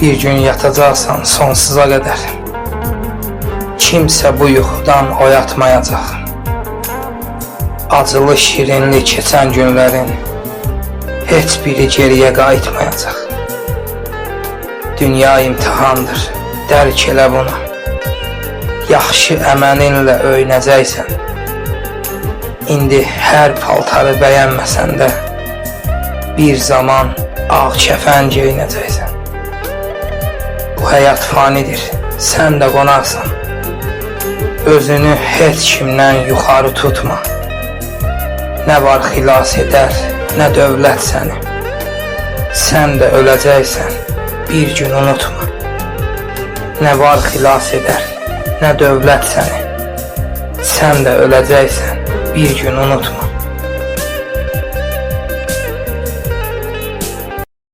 Bir gün yatacaqsan sonsuza qədər. Kimsə bu yuxudan oyatmayacaq. Acılı şirinli keçən günlərin heç biri geriyə qayıtmayacaq. Dünya imtihandır, dərk elə bunu. Yaxşı əməlinlə öyrənəcəksən. İndi hər paltarı bəyənməsən də bir zaman ağ kəfən geyinəcəksən. Bu həyat fanidir, sən də qonaqsan. Özünü heç kimdən yuxarı tutma. Nə var xilas edər, nə dövlət səni. Sən də öləcəksən, bir gün unutma. Nə var xilas edər, nə dövlət səni. Sən də öləcəksən, bir gün unutma.